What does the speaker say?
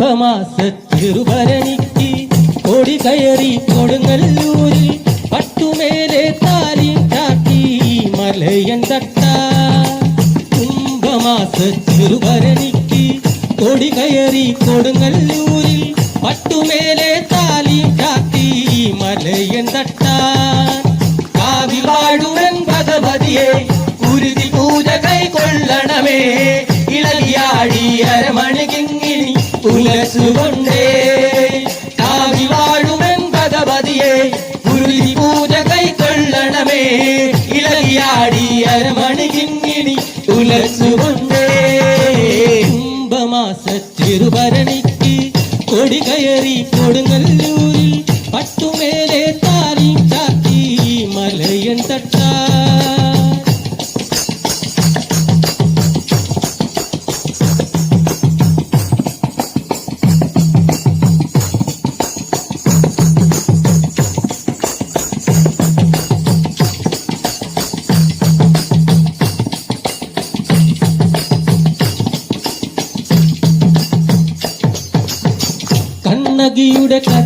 കുംഭമാസ തിരുഭരണിക്ക് കൊടി കയറി കൊടുങ്ങല്ലൂരിൽ പട്ടുമേലെ താലി ചാത്തി മലയൻ തട്ട കുംഭമാസ തിരുഭരണിക്ക് കൊടി കയറി കൊടുങ്ങല്ലൂരിൽ പട്ടുമേലെ താലി ചാത്തി മലയൻ തട്ട കാവിൽ വാഴുവൻ ഭഗവതിയെ കുരുതി പൂജ കൈക്കൊള്ളണമേ ഇളകിയാടി അരമണികിങ്ങിണി ഉലസുകൊണ്ടേ കാവിൽ വാഴുവൻ ഭഗവതിയെ കുരുതി പൂജ കൈക്കൊള്ളണമേ ഇളകിയാടി അരമണികിങ്ങിണി ഉലസുകൊണ്ടേ കുംഭമാസ തിരുഭരണിക്ക് കൊടി കയറി കൊടുങ്ങല്ലൂരിൽ പട്ടുമേലെ താലി ചാത്തി മലയൻ തട്ട കണ്ണകിയുടെ